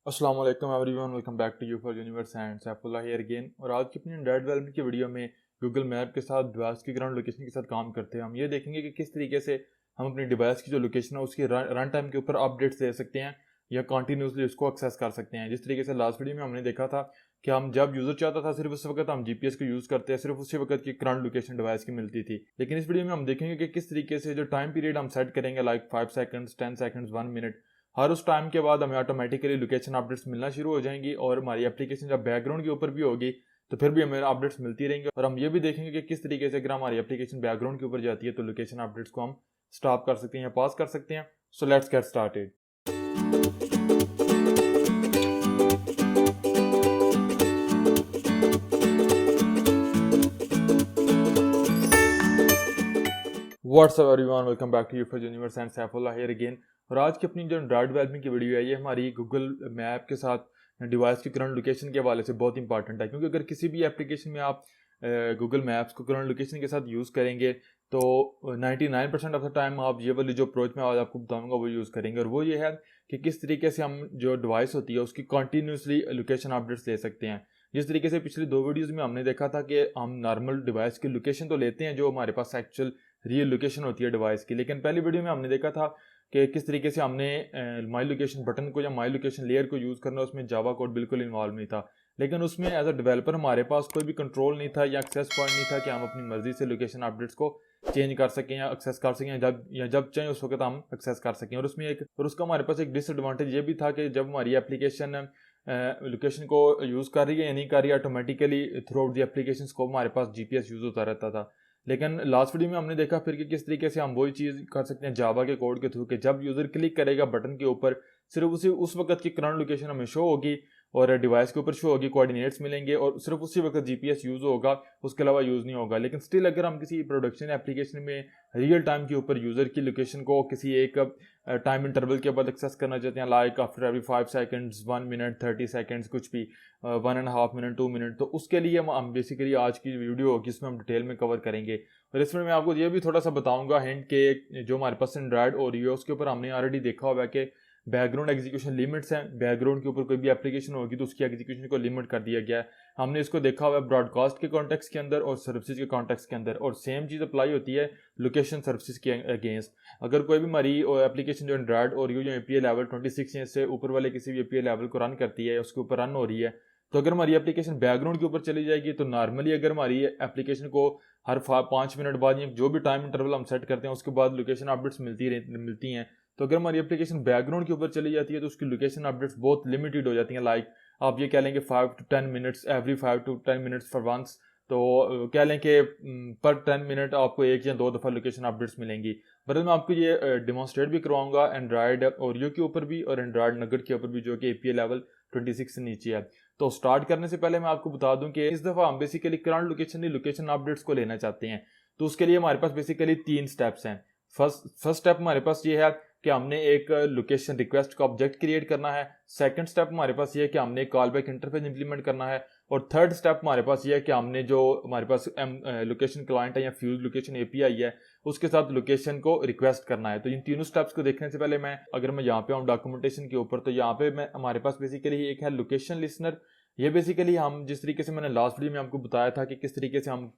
अस्सलाम वालेकुम everyone, welcome back to U for Universe and Saifullah here again. और आज की अपनी एंड्रॉइड डेवलपमेंट की वीडियो में गूगल मैप के साथ डिवाइस की ग्राउंड लोकेशन के साथ काम करते हैं। हम ये देखेंगे कि किस तरीके से हम अपनी डिवाइस की जो लोकेशन है उसकी रन टाइम के ऊपर अपडेट्स दे सकते हैं या कंटिन्यूसली उसको एक्सेस कर सकते हैं। जिस तरीके से लास्ट वीडियो में हमने देखा था कि हम जब यूज़र चाहता था सिर्फ उस वक्त हम जीपीएस को यूज़ करते हैं, सिर्फ उसी वक्त की करंट लोकेशन डिवाइस की मिलती थी। लेकिन इस वीडियो में हम देखेंगे कि किस तरीके से जो टाइम पीरियड हम सेट करेंगे, लाइक 5 सेकंड्स, 10 सेकंड्स, 1 मिनट, हर उस टाइम के बाद हमें ऑटोमेटिकली लोकेशन अपडेट्स मिलना शुरू हो जाएंगी। और हमारी एप्लीकेशन जब बैकग्राउंड के ऊपर भी होगी तो फिर भी हमें अपडेट्स मिलती रहेंगी। और हम ये भी देखेंगे कि किस तरीके से अगर हमारी एप्लीकेशन बैकग्राउंड के ऊपर जाती है तो लोकेशन अपडेट्स को हम स्टॉप कर सकते हैं या पॉज कर सकते हैं। So let's get started. What's up everyone, welcome back to U for Universe and Saifullah here again. और आज की अपनी जो एंड्रॉइड डेवलपमेंट की वीडियो है ये हमारी गूगल मैप के साथ डिवाइस की करंट लोकेशन के हवाले से बहुत इंपॉर्टेंट है, क्योंकि अगर किसी भी एप्लीकेशन में आप गूगल मैप्स को करंट लोकेशन के साथ यूज़ करेंगे तो 99% ऑफ द टाइम आप ये वाली जो अप्रोच मैं आज आपको बताऊंगा वो यूज़ करेंगे। और वो ये है कि किस तरीके से हम जो डिवाइस होती है उसकी कंटिन्यूसली लोकेशन अपडेट्स ले सकते हैं। जिस तरीके से पिछली दो वीडियोज़ में हमने देखा था कि हम नॉर्मल डिवाइस की लोकेशन तो लेते हैं जो हमारे पास एक्चुअल रियल लोकेशन होती है डिवाइस की, लेकिन पहली वीडियो में हमने देखा था कि किस तरीके से हमने माई लोकेशन बटन को या माई लोकेशन लेयर को यूज़ करना, उसमें जावा कोड बिल्कुल इन्वॉल्व नहीं था। लेकिन उसमें एज अ डेवलपर हमारे पास कोई भी कंट्रोल नहीं था या एक्सेस पॉइंट नहीं था कि हम अपनी मर्जी से लोकेशन अपडेट्स को चेंज कर सकें या एक्सेस कर सकें, जब चाहें उस वक्त हम एक्सेस कर सकें। और उसमें एक और उसका हमारे पास एक डिसएडवांटेज ये भी था कि जब हमारी एप्लीकेशन लोकेशन को यूज़ कर रही है या नहीं कर रही है, automatically through out the application को हमारे पास जीपीएस यूज़ होता रहता था। लेकिन लास्ट वीडियो में हमने देखा फिर कि किस तरीके से हम वही चीज़ कर सकते हैं जावा के कोड के थ्रू कि जब यूज़र क्लिक करेगा बटन के ऊपर सिर्फ उसी उस वक्त की करंट लोकेशन हमें शो होगी और डिवाइस के ऊपर शो होगी, कोऑर्डिनेट्स मिलेंगे और सिर्फ उसी वक्त जीपीएस यूज़ होगा, उसके अलावा यूज़ नहीं होगा। लेकिन स्टिल अगर हम किसी प्रोडक्शन एप्लीकेशन में रियल टाइम के ऊपर यूज़र की लोकेशन को किसी एक टाइम इंटरवल के बाद एक्सेस करना चाहते हैं, like after every 5 seconds, 1 minute, 30 seconds, कुछ भी 1.5 मिनट, 2 मिनट, तो उसके लिए हम बेसिकली आज की वीडियो होगी इसमें हम डिटेल में कवर करेंगे। और इसमें मैं आपको ये भी थोड़ा सा बताऊंगा हिंट के जो हमारे पास एंड्रॉइड और यूएस के ऊपर हमने ऑलरेडी देखा हुआ है कि बैकग्राउंड एग्जीक्यूशन लिमिट्स हैं। बैकग्राउंड के ऊपर कोई भी एप्लीकेशन होगी तो उसकी एग्जीक्यूशन को लिमिट कर दिया गया है। हमने इसको देखा हुआ है ब्रॉडकास्ट के कॉन्टेक्स्ट के अंदर और सर्विसेज के कॉन्टेक्स्ट के अंदर, और सेम चीज़ अप्लाई होती है लोकेशन सर्विसेज के अगेंस्ट। अगर कोई भी हमारी एप्लीकेशन जो एंड्रॉइड और जो एपीआई लेवल 26 इंच से ऊपर वाले किसी भी एपीआई लेवल को रन करती है, उसके ऊपर रन हो रही है, तो अगर हमारी एप्लीकेशन बैकग्राउंड के ऊपर चली जाएगी तो नॉर्मली अगर हमारी एप्लीकेशन को हर 5 मिनट बाद या जो भी टाइम इंटरवल हम सेट करते हैं उसके बाद लोकेशन अपडेट्स मिलती हैं। तो अगर हमारी एप्लीकेशन बैकग्राउंड के ऊपर चली जाती है तो उसकी लोकेशन अपडेट्स बहुत लिमिटेड हो जाती हैं। लाइक आप ये कह लेंगे 5 to 10 minutes, every 5 to 10 minutes for once. तो कह लें कि पर 10 मिनट आपको एक या दो दफ़ा लोकेशन अपडेट्स मिलेंगी। बदल मैं आपको ये डिमॉन्स्ट्रेट भी करवाऊंगा एंड्रॉयड ओरियो के ऊपर भी और एंड्रॉयड नगेट के ऊपर भी, जो कि एपीआई लेवल 26 से नीचे है। तो स्टार्ट करने से पहले मैं आपको बता दूं कि इस दफ़ा हम बेसिकली करंट लोकेशन नहीं, लोकेशन अपडेट्स को लेना चाहते हैं। तो उसके लिए हमारे पास बेसिकली 3 स्टेप्स हैं। फर्स्ट स्टेप हमारे पास ये है कि हमने एक लोकेशन रिक्वेस्ट का ऑब्जेक्ट क्रिएट करना है। सेकंड स्टेप हमारे पास ये है कि हमने एक कॉल बैक इंटरफेस इंप्लीमेंट करना है। और थर्ड स्टेप हमारे पास ये है कि हमने जो हमारे पास लोकेशन क्लाइंट है या फ्यूज लोकेशन एपीआई है उसके साथ लोकेशन को रिक्वेस्ट करना है। तो इन तीनों स्टेप्स को देखने से पहले मैं यहाँ पे आऊँ डॉक्यूमेंटेशन के ऊपर, तो यहाँ पे हमारे पास बेसिकली एक है लोकेशन लिसनर। ये बेसिकली हम जिस तरीके से मैंने लास्ट वीडियो में आपको बताया था कि किस तरीके से हम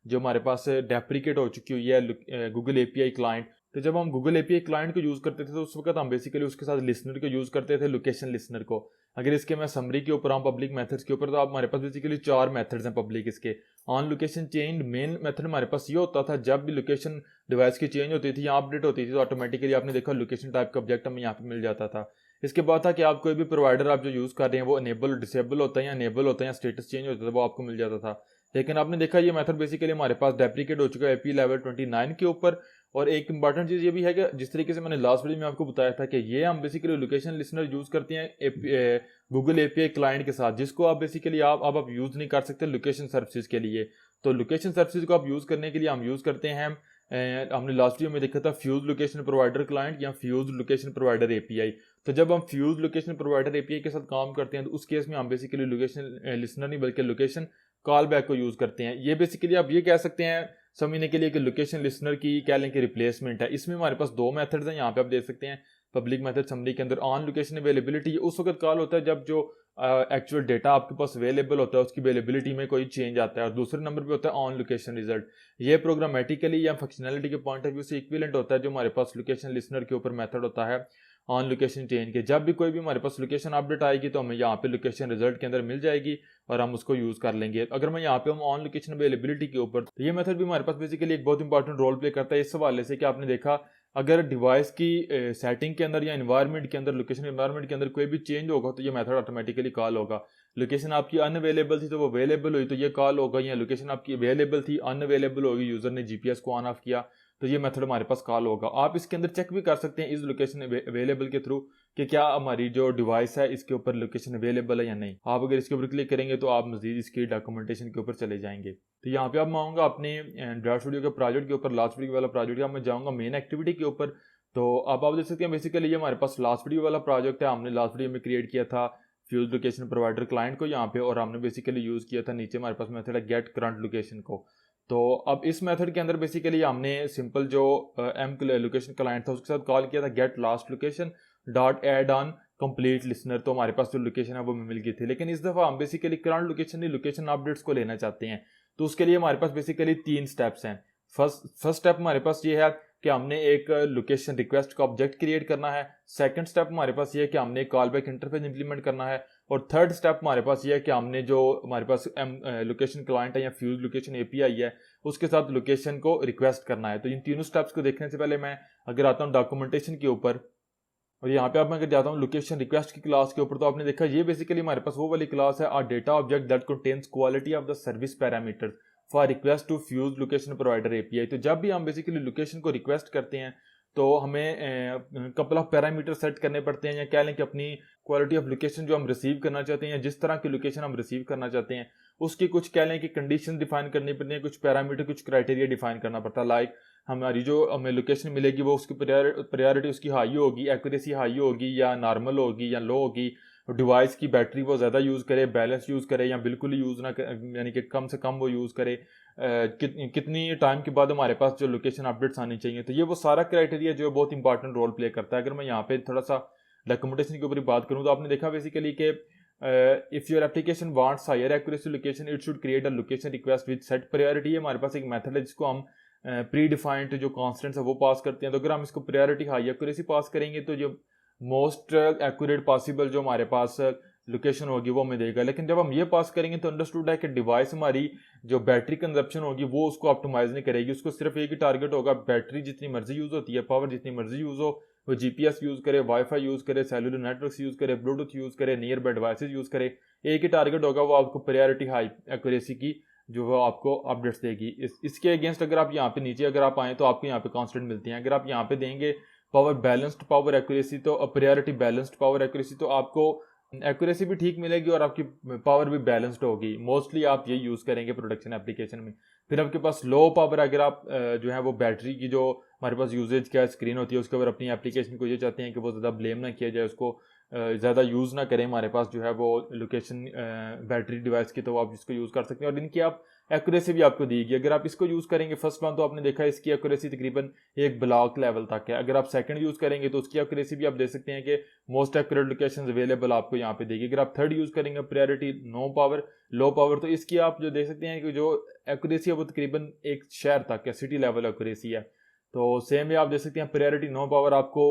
जो हमारे पास डेप्रिकेट हो चुकी हुई है गूगल एपीआई क्लाइंट, तो जब हम गूगल एपीआई क्लाइंट को यूज़ करते थे तो उस वक्त हम बेसिकली उसके साथ लिसनर को यूज़ करते थे, लोकेशन लिसनर को। अगर इसके मैं समरी के ऊपर आऊँ पब्लिक मेथड्स के ऊपर, तो आप हमारे पास बेसिकली 4 मेथड्स हैं पब्लिक इसके। On location change main method हमारे पास ये होता था जब भी लोकेशन डिवाइस की चेंज होती थी या अपडेट होती थी तो ऑटोमेटिकली आपने देखा लोकेशन टाइप का ऑब्जेक्ट हमें यहाँ पे मिल जाता था। इसके बाद था कि आप कोई भी प्रोवाइडर आप जो यूज़ कर रहे हैं वो अनेबल डिसेबल होता है या अनेबल होता है या स्टेटस चेंज होता था, वो आपको मिल जाता था। लेकिन आपने देखा ये मेथड बेसिकली हमारे पास डेप्रिकेट हो चुका है एपी लेवल 29 के ऊपर। और एक इंपॉर्टेंट चीज़ ये भी है कि जिस तरीके से मैंने लास्ट वीडियो में आपको बताया था कि ये हम बेसिकली लोकेशन लिसनर यूज़ करते हैं गूगल एपीआई क्लाइंट के साथ, जिसको आप बेसिकली आप यूज़ नहीं कर सकते लोकेशन सर्विसेज के लिए। तो लोकेशन सर्विसेज को आप यूज़ करने के लिए हम यूज़ करते हैं हमने लास्ट वीडियो में देखा था फ्यूज लोकेशन प्रोवाइडर क्लाइंट या फ्यूज लोकेशन प्रोवाइडर एपीआई। तो जब हम फ्यूज लोकेशन प्रोवाइडर एपीआई के साथ काम करते हैं तो उस केस में हम बेसिकली लोकेशन लिसनर नहीं बल्कि लोकेशन कॉल बैक को यूज़ करते हैं। ये बेसिकली आप ये कह सकते हैं समझने के लिए कि लोकेशन लिसनर की कह लें कि रिप्लेसमेंट है। इसमें हमारे पास 2 मेथड्स हैं, यहाँ पे आप देख सकते हैं पब्लिक मेथड समरी के अंदर ऑन लोकेशन अवेलेबिलिटी उस वक्त कॉल होता है जब जो एक्चुअल डेटा आपके पास अवेलेबल होता है उसकी अवेलेबिलिटी में कोई चेंज आता है, और दूसरे नंबर पे होता है ऑन लोकेशन रिजल्ट। ये प्रोग्रामेटिकली या फंक्शनैलिटी के पॉइंट ऑफ व्यू से इक्विवेलेंट होता है जो हमारे पास लोकेशन लिसनर के ऊपर मेथड होता है ऑन लोकेशन चेंज के। जब भी कोई भी हमारे पास लोकेशन अपडेट आएगी तो हमें यहाँ पे लोकेशन रिजल्ट के अंदर मिल जाएगी और हम उसको यूज कर लेंगे। अगर मैं यहाँ पे हम ऑन लोकेशन अवेलेबिलिटी के ऊपर, तो ये मेथड भी हमारे पास बेसिकली एक बहुत इंपॉर्टेंट रोल प्ले करता है इस हवाले से कि आपने देखा अगर डिवाइस की सेटिंग के अंदर या एनवायरनमेंट के अंदर, लोकेशन एनवायरनमेंट के अंदर कोई भी चेंज होगा तो ये मेथड ऑटोमेटिकली कॉल होगा। लोकेशन आपकी अनअवेलेबल थी तो वो अवेलेबल हुई तो ये कॉल होगा, या लोकेशन आपकी अवेलेबल थी अनअवेलेबल होगी, यूजर ने जीपीएस को ऑन ऑफ किया तो ये मेथड हमारे पास कॉल होगा। आप इसके अंदर चेक भी कर सकते हैं इस लोकेशन अवेलेबल के थ्रू कि क्या हमारी जो डिवाइस है इसके ऊपर लोकेशन अवेलेबल है या नहीं। आप अगर इसके ऊपर क्लिक करेंगे तो आप मजीद इसकी डॉक्यूमेंटेशन के ऊपर चले जाएंगे। तो यहाँ पे अब मैं आऊँगा अपने ड्राफ्ट स्टूडियो के प्रोजेक्ट के ऊपर, लास्ट वीडियो वाला प्रोजेक्ट, मैं जाऊँगा मेन एक्टिविटी के ऊपर। तो अब आप देख सकते हैं बेसिकली ये हमारे पास लास्ट वीडियो वाला प्रोजेक्ट है। हमने लास्ट वीडियो में क्रिएट किया था फ्यूज लोकेशन प्रोवाइडर क्लाइंट को यहाँ पे, और हमने बेसिकली यूज़ किया था नीचे हमारे पास मेथड है गेट करंट लोकेशन को। तो अब इस मेथड के अंदर बेसिकली हमने सिंपल जो एम लोकेशन क्लाइंट था उसके साथ कॉल किया था get last location dot add on complete listener. तो हमारे पास जो लोकेशन है वो मिल गई थी, लेकिन इस दफ़ा हम बेसिकली करंट लोकेशन नहीं लोकेशन अपडेट्स को लेना चाहते हैं। तो उसके लिए हमारे पास बेसिकली 3 स्टेप्स हैं। फर्स्ट स्टेप हमारे पास ये है कि हमने एक लोकेशन रिक्वेस्ट का ऑब्जेक्ट क्रिएट करना है। सेकंड स्टेप हमारे पास ये है कि हमने एक कॉल बैक इंटरफेस इंप्लीमेंट करना है, और थर्ड स्टेप हमारे पास ये है कि हमने जो हमारे पास लोकेशन क्लाइंट है या फ्यूज लोकेशन एपीआई है उसके साथ लोकेशन को रिक्वेस्ट करना है। तो इन तीनों स्टेप्स को देखने से पहले मैं अगर आता हूँ डॉक्यूमेंटेशन के ऊपर, और यहाँ पे आप मैं अगर जाता हूँ लोकेशन रिक्वेस्ट की क्लास के ऊपर, तो आपने देखा ये बेसिकली हमारे पास वो वाली क्लास है a data object that contains quality of the service parameters for request to fuse location provider API. तो जब भी हम बेसिकली लोकेशन को रिक्वेस्ट करते हैं तो हमें कपल ऑफ पैरामीटर सेट करने पड़ते हैं, या कह लें कि अपनी क्वालिटी ऑफ लोकेशन जो हम रिसीव करना चाहते हैं या जिस तरह की लोकेशन हम रिसीव करना चाहते हैं उसकी कुछ कह लें कि कंडीशन डिफाइन करनी पड़ती है, कुछ पैरामीटर कुछ क्राइटेरिया डिफाइन करना पड़ता है। लाइक हमारी जो हमें लोकेशन मिलेगी वो उसकी प्रायोरिटी उसकी हाई होगी, एक्यूरेसी हाई होगी या नॉर्मल होगी या लो होगी, डिवाइस की बैटरी वो ज़्यादा यूज़ करे, बैलेंस यूज़ करे या बिल्कुल ही यूज़ ना करे, यानी कि कम से कम वो यूज़ करे, कितनी टाइम के बाद हमारे पास जो लोकेशन अपडेट्स आनी चाहिए। तो ये वो सारा क्राइटेरिया जो है बहुत इंपॉर्टेंट रोल प्ले करता है। अगर मैं यहाँ पे थोड़ा सा डॉक्यूमेंटेशन के ऊपर बात करूँ तो आपने देखा बेसिकली कि if your application wants higher accuracy location it should create a location request with set priority. हमारे पास एक मेथड है जिसको हम प्री डिफाइंड जो कॉन्स्टेंट्स है वो पास करते हैं। तो अगर हम इसको प्रायोरिटी हाई एक्यूरेसी पास करेंगे तो जो मोस्ट एक्यूरेट पॉसिबल जो हमारे पास लोकेशन होगी वो हमें देगा। लेकिन जब हम ये पास करेंगे तो अंडरस्टूड है कि डिवाइस हमारी जो बैटरी कंजप्शन होगी वो उसको ऑप्टिमाइज नहीं करेगी। उसको सिर्फ एक ही टारगेट होगा, बैटरी जितनी मर्जी यूज़ होती है, पावर जितनी मर्जी यूज़ हो, वो जीपीएस यूज़ करे, वाईफाई यूज़ करे, सेलुलर नेटवर्क यूज़ करे, ब्लूटूथ यूज़ करे, नियर बाय डिवाइसेज यूज़ करे, एक ही टारगेट होगा, वो आपको प्रायोरिटी हाई एक्यूरेसी की जो वो आपको अपडेट्स देगी। इसके अगेंस्ट अगर आप यहाँ पे नीचे अगर आप आएँ तो आपको यहाँ पे कांस्टेंट मिलती हैं। अगर आप यहाँ पे देंगे पावर बैलेंस्ड पावर एक्यूरेसी तो प्रायोरिटी बैलेंस्ड पावर एक्यूरेसी, तो आपको एक्यूरेसी भी ठीक मिलेगी और आपकी पावर भी बैलेंस्ड होगी। मोस्टली आप ये यूज़ करेंगे प्रोडक्शन एप्लीकेशन में। फिर आपके पास लो पावर, अगर आप जो है वो बैटरी की जो हमारे पास यूजेज क्या स्क्रीन होती है उसके ऊपर अपनी एप्लीकेशन को ये चाहते हैं कि वो ज़्यादा ब्लेम ना किया जाए, उसको ज़्यादा यूज़ ना करें, हमारे पास जो है वो लोकेशन बैटरी डिवाइस की, तो आप इसको यूज़ कर सकते हैं। और इनकी आप एक्यूरेसी भी आपको देगी। अगर आप इसको यूज़ करेंगे फर्स्ट वन तो आपने देखा इसकी एक्यूरेसी तकरीबन एक ब्लॉक लेवल तक है। अगर आप सेकंड यूज़ करेंगे तो उसकी एक्यूरेसी भी आप देख सकते हैं कि मोस्ट एक्यूरेट लोकेशन अवेलेबल आपको यहाँ पे देगी। अगर आप थर्ड यूज़ करेंगे priority no power low power, तो इसकी आप जो देख सकते हैं कि जो एक्यूरेसी है वो तकरीबन एक शहर तक है, सिटी लेवल एक्यूरेसी है। तो सेम भी आप देख सकते हैं प्रायोरिटी नो पावर आपको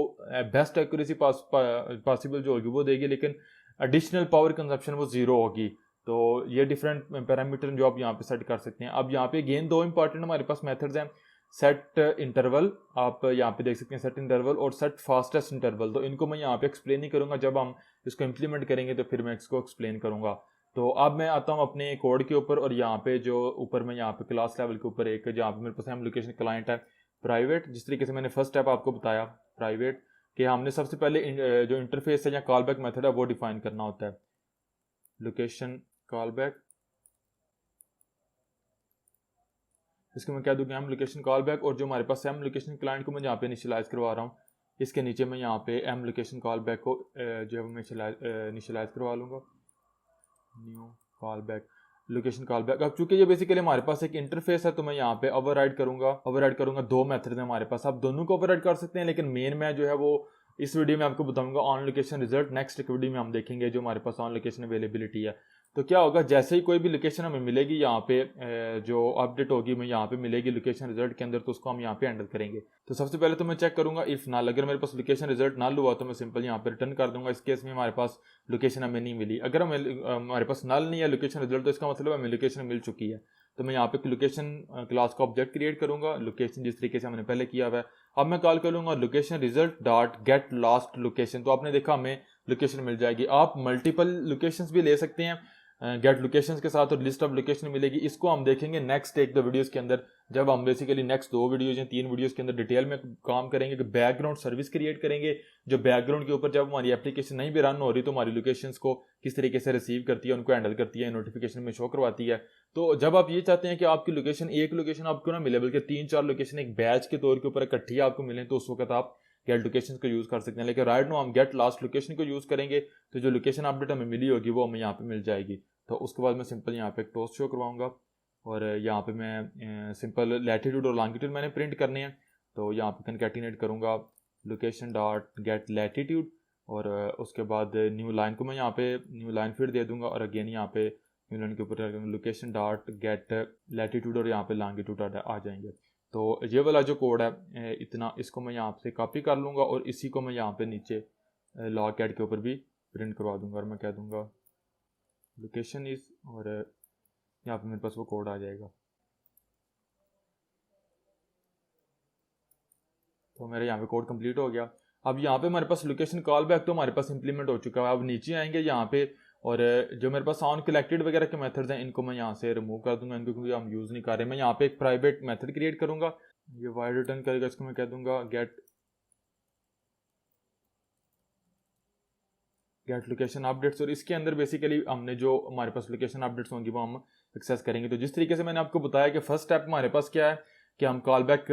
बेस्ट एक्यूरेसी पॉसिबल जो होगी वो देगी, लेकिन एडिशनल पावर कंजप्शन वो ज़ीरो होगी। तो ये डिफरेंट पैरामीटर जो आप यहाँ पे सेट कर सकते हैं। अब यहाँ पे गेन 2 इंपॉर्टेंट हमारे पास मेथड्स हैं, सेट इंटरवल, आप यहाँ पे देख सकते हैं सेट इंटरवल और सेट फास्टेस्ट इंटरवल। तो इनको मैं यहाँ पे एक्सप्लेन नहीं करूँगा, जब हम इसको इम्प्लीमेंट करेंगे तो फिर मैं इसको एक्सप्लेन करूँगा। तो अब मैं आता हूँ अपने कोड के ऊपर, और यहाँ पे जो ऊपर मैं यहाँ पे क्लास लेवल के ऊपर एक जहाँ पे मेरे पास एम लोकेशन क्लाइंट है प्राइवेट, जिस तरीके से मैंने फर्स्ट स्टेप आपको बताया प्राइवेट कि हमने सबसे पहले जो इंटरफेस है या कॉल बैक मेथड है वो डिफाइन करना होता है। लोकेशन कॉल बैक, इसको मैं क्या दूंगा एम लोकेशन कॉल बैक, और जो हमारे पास एम लोकेशन क्लाइंट को मैं यहाँ पे इनिशियलाइज करवा रहा हूँ इसके नीचे मैं यहाँ पे एम लोकेशन कॉल बैक को जो है मैं इनिशियलाइज करवा लूँगा, new call back location call back. अब चूंकि ये बेसिकली हमारे पास एक इंटरफेस है तो मैं यहाँ पे ओवरराइड करूँगा 2 मेथड है हमारे पास। आप दोनों को ओवरराइड कर सकते हैं, लेकिन मेन मैं जो है वो इस वीडियो में आपको बताऊंगा ऑन लोकेशन रिजल्ट। नेक्स्ट एक वीडियो में हम देखेंगे जो हमारे पास ऑन लोकेशन अवेलेबिलिटी है। तो क्या होगा, जैसे ही कोई भी लोकेशन हमें मिलेगी यहाँ पे जो अपडेट होगी हमें यहाँ पे मिलेगी लोकेशन रिजल्ट के अंदर, तो उसको हम यहाँ पे हैंडल करेंगे। तो सबसे पहले तो मैं चेक करूंगा इफ नल, अगर मेरे पास लोकेशन रिजल्ट नल हुआ तो मैं सिंपल यहाँ पे रिटर्न कर दूंगा। इस केस में हमारे पास लोकेशन हमें नहीं मिली। अगर हमारे पास नल नहीं है लोकेशन रिजल्ट तो इसका मतलब हमें लोकेशन मिल चुकी है। तो मैं यहाँ पे लोकेशन क्लास का ऑब्जेक्ट क्रिएट करूंगा, लोकेशन जिस तरीके से हमने पहले किया हुआ है। अब मैं कॉल करूंगा location result dot gate last location. तो आपने देखा हमें लोकेशन मिल जाएगी। आप मल्टीपल लोकेशंस भी ले सकते हैं गेट लोकेशंस के साथ और लिस्ट ऑफ लोकेशन मिलेगी। इसको हम देखेंगे नेक्स्ट एक दो वीडियोस के अंदर, जब हम बेसिकली नेक्स्ट 2 वीडियोज या 3 वीडियोस के अंदर डिटेल में काम करेंगे कि बैकग्राउंड सर्विस क्रिएट करेंगे जो बैकग्राउंड के ऊपर जब हमारी एप्लीकेशन नहीं भी रन हो रही तो हमारी लोकेशंस को किस तरीके से रिसीव करती है, उनको हैंडल करती है, नोटिफिकेशन में शो करवाती है। तो जब आप ये चाहते हैं कि आपकी लोकेशन एक लोकेशन आपको ना मिले बल्कि 3-4 लोकेशन एक बैच के तौर के ऊपर इकट्ठी आपको मिले, तो उस वक्त आप गेट लोकेशन को यूज कर सकते हैं। लेकिन राइट नो हम गेट लास्ट लोकेशन को यूज करेंगे तो जो लोकेशन अपडेट हमें मिली होगी वो हमें यहाँ पे मिल जाएगी। तो उसके बाद मैं सिंपल यहाँ पे एक टोस्ट शो करवाऊंगा और यहाँ पे मैं सिंपल लैटिट्यूड और लॉन्गिट्यूड मैंने प्रिंट करने हैं। तो यहाँ पे कंकैटिनेट करूँगा लोकेशन डॉट गेट लैटिट्यूड और उसके बाद न्यू लाइन को मैं यहाँ पे न्यू लाइन फिर दे दूंगा और अगेन यहाँ पे न्यू लाइन के ऊपर लोकेशन डॉट गेट लैटिट्यूड और यहाँ पे लॉन्गिट्यूड आ जाएंगे। तो ये वाला जो कोड है इतना, इसको मैं यहाँ से कॉपी कर लूँगा और इसी को मैं यहाँ पे नीचे लॉग कैट के ऊपर भी प्रिंट करवा दूंगा और मैं कह दूंगा लोकेशन इज, और यहाँ पे मेरे पास वो कोड आ जाएगा। तो मेरा यहाँ पे कोड कंप्लीट हो गया। अब यहाँ पे हमारे पास लोकेशन कॉल बैक तो हमारे पास इंप्लीमेंट हो चुका है। अब नीचे आएंगे यहाँ पे और जो मेरे पास ऑन कलेक्टेड वगैरह के मेथड्स हैं इनको मैं यहाँ से रिमूव कर दूंगा इनको, क्योंकि हम यूज़ नहीं कर रहे। मैं यहाँ पे एक प्राइवेट मेथड क्रिएट करूँगा, ये वाइड रिटर्न करेगा, इसको मैं कह दूंगा गेट लोकेशन अपडेट्स। और इसके अंदर बेसिकली हमने जो हमारे पास लोकेशन अपडेट्स होंगी वो हम एक्सेस करेंगे। तो जिस तरीके से मैंने आपको बताया कि फर्स्ट स्टेप हमारे पास क्या है कि हम कॉल बैक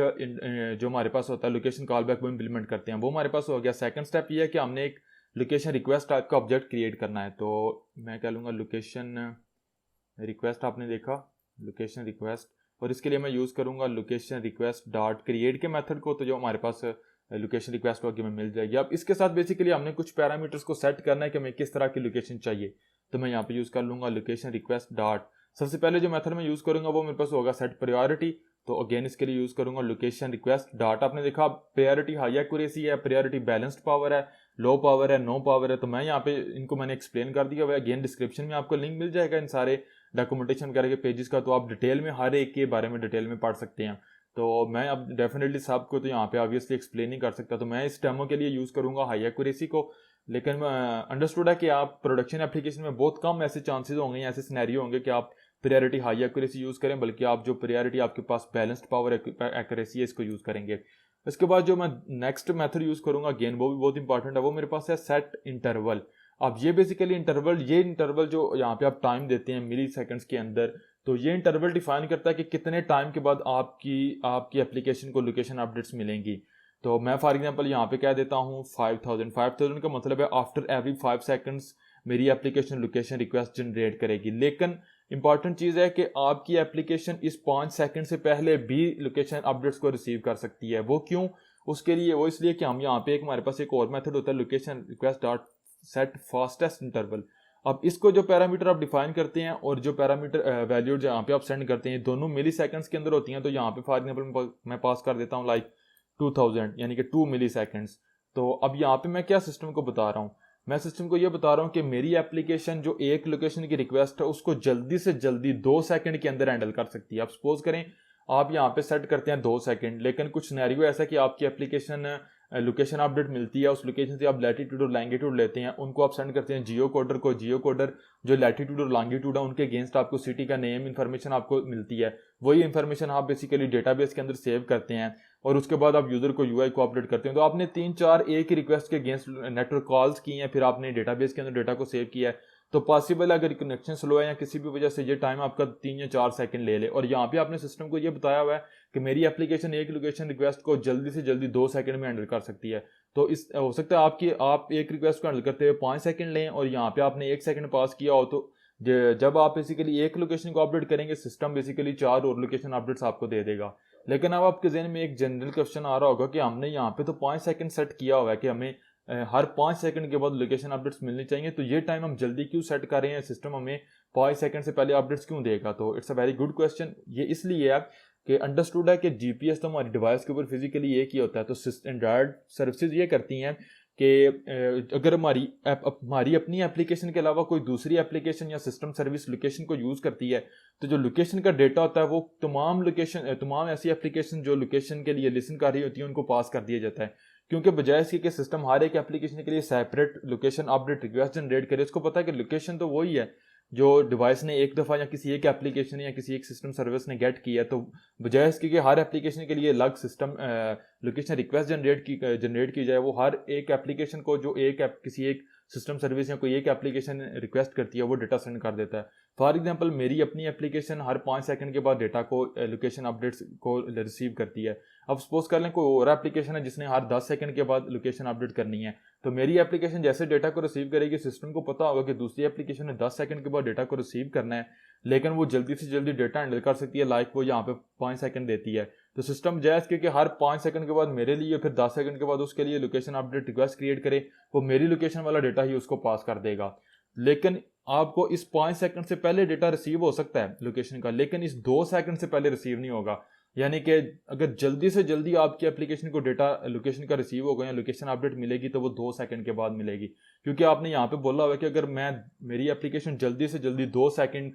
जो हमारे पास होता है लोकेशन कॉल बैक वो इंप्लीमेंट करते हैं, वो हमारे पास हो गया। सेकंड स्टेप ये है कि हमने एक लोकेशन रिक्वेस्ट टाइप का ऑब्जेक्ट क्रिएट करना है। तो मैं कह लूँगा लोकेशन रिक्वेस्ट, आपने देखा लोकेशन रिक्वेस्ट, और इसके लिए मैं यूज़ करूँगा लोकेशन रिक्वेस्ट डॉट क्रिएट के मेथड को। तो जो हमारे पास लोकेशन रिक्वेस्ट होगी हमें मिल जाएगी। अब इसके साथ बेसिकली हमने कुछ पैरामीटर्स को सेट करना है कि हमें किस तरह की लोकेशन चाहिए। तो मैं यहाँ पे यूज़ कर लूँगा लोकेशन रिक्वेस्ट डॉट, सबसे पहले जो मेथड मैं यूज़ करूँगा वो मेरे पास होगा सेट प्रायोरिटी। तो अगेन इसके लिए यूज़ करूँगा लोकेशन रिक्वेस्ट डॉट, आपने देखा प्रायोरिटी हाई एक्यूरेसी है, प्रायोरिटी बैलेंस्ड पावर है, लो पावर है, नो पावर है। तो मैं यहाँ पे इनको मैंने एक्सप्लेन कर दिया हुआ है। अगेन डिस्क्रिप्शन में आपको लिंक मिल जाएगा इन सारे डॉक्यूमेंटेशन करके पेजेस का, तो आप डिटेल में हर एक के बारे में डिटेल में पढ़ सकते हैं। तो मैं अब डेफिनेटली सबको तो यहाँ पे ऑब्वियसली एक्सप्लेन नहीं कर सकता, तो मैं इस डेमो के लिए यूज़ करूँगा हाई एक्यूरेसी को। लेकिन अंडरस्टूड है कि आप प्रोडक्शन एप्लीकेशन में बहुत कम ऐसे चांसेस होंगे, ऐसे सिनेरियो होंगे कि आप प्रायोरिटी हाई एक्यूरेसी यूज़ करें, बल्कि आप जो प्रायोरिटी आपके पास बैलेंस्ड पावर एक्यूरेसी है इसको यूज़ करेंगे। इसके बाद जो मैं नेक्स्ट मेथड यूज़ करूँगा अगेन वो भी बहुत इंपॉर्टेंट है, वो मेरे पास है सेट इंटरवल। अब ये बेसिकली इंटरवल जो यहाँ पे आप टाइम देते हैं मिली सेकेंड्स के अंदर, तो ये इंटरवल डिफाइन करता है कि कितने टाइम के बाद आपकी एप्लीकेशन को लोकेशन अपडेट्स मिलेंगी। तो मैं फॉर एग्जांपल यहाँ पे कह देता हूँ 5000 का मतलब है आफ्टर एवरी 5 सेकंड्स मेरी एप्लीकेशन लोकेशन रिक्वेस्ट जनरेट करेगी। लेकिन इंपॉर्टेंट चीज़ है कि आपकी एप्लीकेशन इस 5 सेकंड से पहले भी लोकेशन अपडेट्स को रिसीव कर सकती है। वो क्यों? उसके लिए वो इसलिए कि हम यहाँ पे हमारे पास एक और मेथड होता है location request dot set fastest interval. अब इसको जो पैरामीटर आप डिफाइन करते हैं और जो पैरामीटर वैल्यू जहाँ पे आप सेंड करते हैं दोनों मिली सेकेंड्स के अंदर होती हैं। तो यहाँ पे फॉर एग्जांपल मैं पास कर देता हूँ लाइक 2000 यानी कि 2 मिली सेकेंड्स। तो अब यहाँ पे मैं क्या सिस्टम को बता रहा हूँ, मैं सिस्टम को ये बता रहा हूँ कि मेरी एप्लीकेशन जो एक लोकेशन की रिक्वेस्ट है उसको जल्दी से जल्दी 2 सेकंड के अंदर हैंडल कर सकती है। आप सपोज करें आप यहाँ पे सेट करते हैं 2 सेकंड, लेकिन कुछ सिनेरियो ऐसा कि आपकी एप्लीकेशन लोकेशन अपडेट मिलती है, उस लोकेशन से आप लैटिट्यूड और लॉन्गिट्यूड लेते हैं, उनको आप सेंड करते हैं जियो कोडर को। जियो कोडर जो लैटिट्यूड और लॉन्गिट्यूड है उनके अगेंस्ट आपको सिटी का नेम इन्फॉर्मेशन आपको मिलती है। वही इन्फॉर्मेशन आप बेसिकली डेटाबेस के अंदर सेव करते हैं और उसके बाद आप यूजर को यूआई को अपडेट करते हैं। तो आपने 3-4 एक ही रिक्वेस्ट के अगेंस्ट नेटवर्क कॉल्स की हैं, फिर आपने डेटाबेस के अंदर डेटा को सेव किया है। तो पॉसिबल अगर कनेक्शन स्लो है या किसी भी वजह से ये टाइम आपका 3 या 4 सेकंड ले ले। और यहाँ पे आपने सिस्टम को ये बताया हुआ है कि मेरी एप्लीकेशन एक लोकेशन रिक्वेस्ट को जल्दी से जल्दी 2 सेकंड में हैंडल कर सकती है। तो इस हो सकता है आप एक रिक्वेस्ट को हैंडल करते हुए 5 सेकंड लें और यहाँ पे आपने 1 सेकंड पास किया हो, तो जब आप बेसिकली एक लोकेशन को अपडेट करेंगे सिस्टम बेसिकली 4 और लोकेशन अपडेट्स आपको दे देगा। लेकिन अब आपके जहन में एक जनरल क्वेश्चन आ रहा होगा कि हमने यहाँ पे तो 5 सेकंड सेट किया हुआ है कि हमें हर 5 सेकंड के बाद लोकेशन अपडेट्स मिलनी चाहिए। तो ये टाइम हम जल्दी क्यों सेट कर रहे हैं, सिस्टम हमें 5 सेकंड से पहले अपडेट्स क्यों देगा? तो it's a very good question. ये इसलिए है कि अंडरस्टूड है कि जीपीएस तो हमारी डिवाइस के ऊपर फिजिकली एक ही होता है। तो एंड्रॉयड सर्विसेज ये करती हैं कि अगर हमारी अपनी एप्लीकेशन के अलावा कोई दूसरी एप्लीकेशन या सिस्टम सर्विस लोकेशन को यूज़ करती है, तो जो लोकेशन का डेटा होता है वो तमाम ऐसी एप्लीकेशन जो लोकेशन के लिए लिसन कर रही होती है उनको पास कर दिया जाता है। क्योंकि बजाय इसके कि सिस्टम हर एक एप्लीकेशन के लिए separate location update request generate करे, उसको पता है कि लोकेशन तो वही है जो डिवाइस ने एक दफ़ा या किसी एक एप्लीकेशन या किसी एक सिस्टम सर्विस ने गेट किया है। तो बजाय इसके कि हर एप्लीकेशन के लिए अलग सिस्टम लोकेशन रिक्वेस्ट जनरेट की जाए, वो हर एक एप्लीकेशन को जो किसी एक सिस्टम सर्विस या कोई एक एप्लीकेशन रिक्वेस्ट करती है वो डेटा सेंड कर देता है। फॉर एग्जांपल मेरी अपनी एप्लीकेशन हर 5 सेकंड के बाद डेटा को लोकेशन अपडेट्स को रिसीव करती है। अब सपोज कर लें कोई और एप्लीकेशन है जिसने हर 10 सेकंड के बाद लोकेशन अपडेट करनी है, तो मेरी एप्लीकेशन जैसे डेटा को रिसीव करेगी, सिस्टम को पता होगा कि दूसरी एप्लीकेशन ने 10 सेकंड के बाद डेटा को रिसीव करना है, लेकिन वो जल्दी से जल्दी डेटा हैंडल कर सकती है, लाइक वो यहाँ पे 5 सेकंड देती है। तो सिस्टम जैस क्योंकि हर 5 सेकंड के बाद मेरे लिए फिर 10 सेकंड के बाद उसके लिए लोकेशन अपडेट रिक्वेस्ट क्रिएट करे, वो मेरी लोकेशन वाला डेटा ही उसको पास कर देगा। लेकिन आपको इस 5 सेकंड से पहले डेटा रिसीव हो सकता है लोकेशन का, लेकिन इस 2 सेकंड से पहले रिसीव नहीं होगा। यानी कि अगर जल्दी से जल्दी आपकी एप्लीकेशन को डेटा लोकेशन का रिसीव होगा या लोकेशन अपडेट मिलेगी तो वो 2 सेकंड के बाद मिलेगी, क्योंकि आपने यहाँ पे बोला हुआ कि अगर मेरी एप्लीकेशन जल्दी से जल्दी 2 सेकंड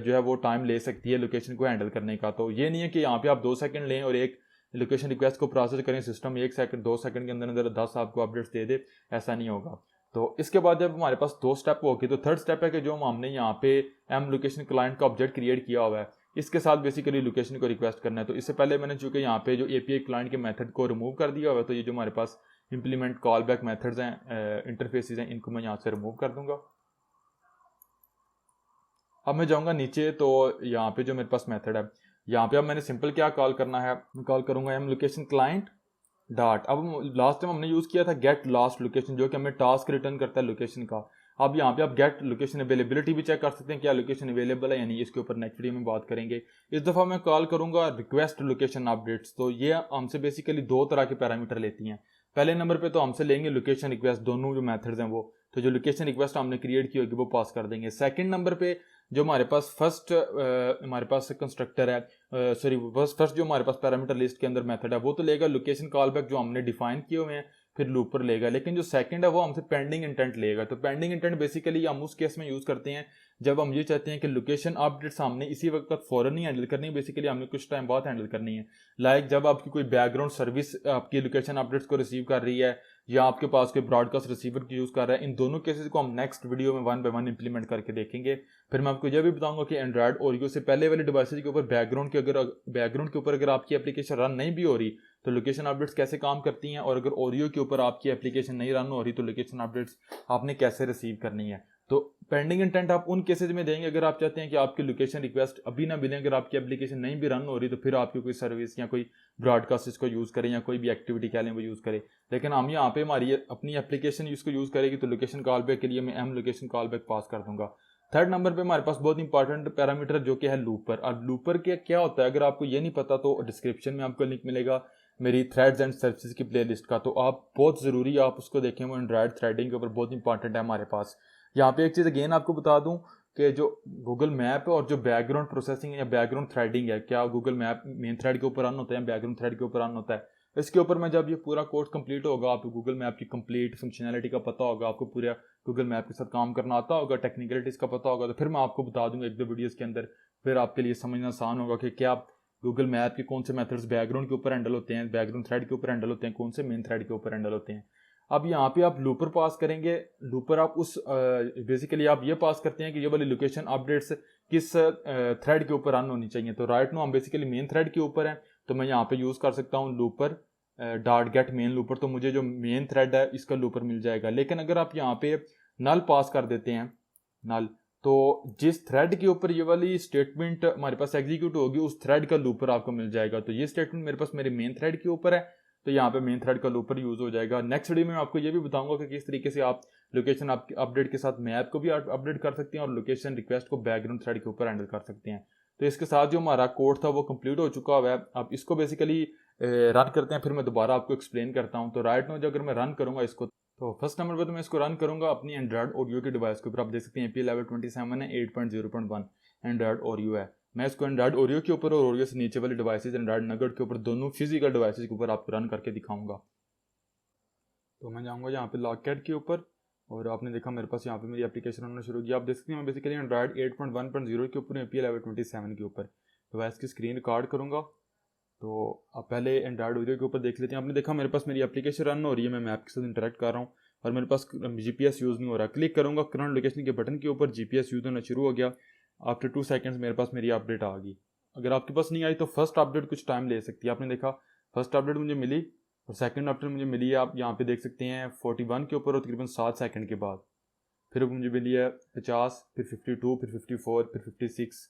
जो है वो टाइम ले सकती है लोकेशन को हैंडल करने का। तो ये नहीं है कि यहाँ पे आप 2 सेकंड लें और एक लोकेशन रिक्वेस्ट को प्रोसेस करें, सिस्टम 2 सेकंड के अंदर अंदर 10 आपको अपडेट्स दे दे, ऐसा नहीं होगा। तो इसके बाद जब हमारे पास 2 स्टेप होगी तो थर्ड स्टेप है कि जो हमने यहाँ पे एम लोकेशन क्लाइंट का ऑब्जेक्ट क्रिएट किया हुआ है, इसके साथ बेसिकली लोकेशन को रिक्वेस्ट करना है। तो इससे पहले मैंने चूंकि यहाँ पे जो एपीआई क्लाइंट के मेथड को रिमूव कर दिया हुआ है, तो ये जो हमारे पास इंप्लीमेंट कॉल बैक मेथड्स हैं, इंटरफेसेस हैं, इनको मैं यहाँ से रिमूव कर दूंगा। अब मैं जाऊँगा नीचे, तो यहाँ पे जो मेरे पास मेथड है, यहाँ पे अब मैंने सिंपल क्या कॉल करना है, मैं कॉल करूँगा एम लोकेशन क्लाइंट डॉट। अब लास्ट टाइम हमने यूज़ किया था गेट लास्ट लोकेशन, जो कि हमें टास्क रिटर्न करता है लोकेशन का। अब यहाँ पे आप गेट लोकेशन अवेलेबिलिटी भी चेक कर सकते हैं, क्या लोकेशन अवेलेबल है, यानी इसके ऊपर नेक्स्ट वीडियो में बात करेंगे। इस दफ़ा मैं कॉल करूँगा रिक्वेस्ट लोकेशन अपडेट्स। तो ये हमसे बेसिकली 2 तरह के पैरामीटर लेती हैं। पहले नंबर पे तो हमसे लेंगे लोकेशन रिक्वेस्ट, दोनों जो मेथड्स हैं वो, तो जो लोकेशन रिक्वेस्ट हमने क्रिएट की होगी वो पास कर देंगे। सेकंड नंबर पे जो हमारे पास हमारे पास कंस्ट्रक्टर है, फर्स्ट जो हमारे पास पैरामीटर लिस्ट के अंदर मेथड है वो तो लेगा लोकेशन कॉलबैक जो हमने डिफाइन किए हुए हैं, फिर लूपर लेगा। लेकिन जो सेकंड है वो हमसे पेंडिंग इंटेंट लेगा। तो पेंडिंग इंटेंट बेसिकली हम उस केस में यूज़ करते हैं जब हम ये चाहते हैं कि लोकेशन अपडेट्स हमने इसी वक्त फ़ौरन नहीं हैंडल करनी है, बेसिकली हमने कुछ टाइम बाद हैंडल करनी है। लाइक जब आपकी कोई बैकग्राउंड सर्विस आपकी लोकेशन अपडेट्स को रिसीव कर रही है या आपके पास कोई ब्रॉडकास्ट रिसीवर की यूज़ कर रहा है। इन दोनों केसेस को हम नेक्स्ट वीडियो में 1 बाय 1 इंप्लीमेंट करके देखेंगे। फिर मैं आपको यह भी बताऊंगा कि एंड्रॉयड ओरियो से पहले वाले डिवाइसेज के ऊपर बैकग्राउंड के ऊपर अगर आपकी एप्लीकेशन रन नहीं भी हो रही तो लोकेशन अपडेट्स कैसे काम करती हैं, और अगर ओरियो के ऊपर आपकी एप्लीकेशन नहीं रन हो रही तो लोकेशन अपडेट्स आपने कैसे रिसीव करनी है। तो पेंडिंग इंटेंट आप उन केसेज में देंगे अगर आप चाहते हैं कि आपकी लोकेशन रिक्वेस्ट अभी ना मिले, अगर आपकी एप्लीकेशन नहीं भी रन हो रही तो फिर आपकी कोई सर्विस या कोई ब्रॉडकास्ट इसको यूज़ करें या कोई भी एक्टिविटी कह लें वो यूज़ करें। लेकिन हम यहाँ पे हमारी अपनी एप्लीकेशन इसको यूज़ करेगी तो लोकेशन कॉलबैक के लिए मैं एम लोकेशन कॉलबैक पास कर दूंगा। थर्ड नंबर पे हमारे पास बहुत इंपॉर्टेंट पैरामीटर जो कि है लूपर। और लूपर के क्या होता है अगर आपको ये नहीं पता तो डिस्क्रिप्शन में आपको लिंक मिलेगा मेरी थ्रेड्स एंड सर्विसेज की प्लेलिस्ट का, तो आप बहुत ज़रूरी आप उसको देखें, वो एंड्रॉयड थ्रेडिंग के ऊपर बहुत इंपॉर्टेंट है हमारे पास। यहाँ पे एक चीज़ अगेन आपको बता दूं कि जो गूगल मैप है और जो बैकग्राउंड प्रोसेसिंग या बैकग्राउंड थ्रेडिंग है, क्या गूगल मैप मेन थ्रेड के ऊपर रन होता है या बैकग्राउंड थ्रेड के ऊपर रन होता है, इसके ऊपर मैं जब ये पूरा कोर्स कंप्लीट होगा आपको गूगल मैप की कंप्लीट फंक्शनैलिटी का पता होगा, आपको पूरा गूगल मैप के साथ काम करना आता होगा, टेक्निकलिटीज़ का पता होगा, तो फिर मैं आपको बता दूंगा 1-2 वीडियोज़ के अंदर। फिर आपके लिए समझना आसान होगा कि क्या गूगल मैप के कौन से मेथड्स बैकग्राउंड के ऊपर हैंडल होते हैं, बैकग्राउंड थ्रेड के ऊपर हैंडल होते हैं, कौन से मेन थ्रेड के ऊपर हैंडल होते हैं। अब यहाँ पे आप लूपर पास करेंगे। लूपर आप बेसिकली आप ये पास करते हैं कि ये वाली लोकेशन अपडेट्स किस थ्रेड के ऊपर रन होनी चाहिए। तो राइट नो हम बेसिकली मेन थ्रेड के ऊपर हैं, तो मैं यहाँ पे यूज़ कर सकता हूँ looper dot gate main looper, तो मुझे जो मेन थ्रेड है इसका लूपर मिल जाएगा। लेकिन अगर आप यहाँ पे नल पास कर देते हैं नल, तो जिस थ्रेड के ऊपर ये वाली स्टेटमेंट हमारे पास एग्जीक्यूट होगी उस थ्रेड का लूपर आपको मिल जाएगा। तो ये स्टेटमेंट मेरे पास मेरे मेन थ्रेड के ऊपर है, तो यहाँ पे मेन थ्रेड का लूपर यूज़ हो जाएगा। नेक्स्ट वीडियो में मैं आपको ये भी बताऊंगा कि किस तरीके से आप लोकेशन अपडेट के साथ मैप को भी अपडेट कर सकते हैं और लोकेशन रिक्वेस्ट को बैकग्राउंड थ्रेड के ऊपर हैंडल कर सकते हैं। तो इसके साथ जो हमारा कोड था वो कंप्लीट हो चुका हुआ है। अब इसको बेसिकली रन करते हैं, फिर मैं दोबारा आपको एक्सप्लेन करता हूँ। तो राइट नो जो अगर मैं रन करूँगा इसको, तो फर्स्ट नंबर पर तो मैं इसको रन करूंगा अपनी एंड्रॉयड ओरियो के डिवाइस के ऊपर। आप देख सकते हैं API लेवल 27 है, 8.0.1 एंड्रॉयड ओरियो है। मैं इसको एंड्रॉयड ओरियो के ऊपर और ओरियो से नीचे वाले डिवाइसेज एंड्रॉयड नगेट के ऊपर दोनों फिजिकल डिवाइसेज के ऊपर आपको रन करके दिखाऊंगा। तो मैं जाऊँगा यहाँ पे लॉकैट के ऊपर और आपने देखा मेरे पास यहाँ पे मेरी एप्लीकेशन होना शुरू किया। आप देख सकते हैं मैं बेसिकली एंड्रॉयड 8.1.0 के ऊपर API लेवल 27 के ऊपर डिवाइस की स्क्रीन रिकॉर्ड करूँगा। तो अब पहले एंड्रॉयड ओरियो के ऊपर देख लेते हैं। आपने देखा मेरे पास मेरी एप्लीकेशन रन हो रही है, मैं मैप के साथ इंटरेक्ट कर रहा हूँ और मेरे पास GPS यूज़ नहीं हो रहा। क्लिक करूँगा करंट लोकेशन के बटन के ऊपर, GPS यूज़ होना शुरू हो गया। आफ्टर 2 सेकंड्स मेरे पास मेरी अपडेट आ गई। अगर आपके पास नहीं आई तो फर्स्ट अपडेट कुछ टाइम ले सकती है। आपने देखा फर्स्ट अपडेट मुझे मिली और सेकंड अपडेट मुझे मिली है, आप यहाँ पे देख सकते हैं 41 के ऊपर और तकरीबन 7 सेकंड के बाद। फिर मुझे मिली है 50, फिर 52, फिर 54, फिर 56।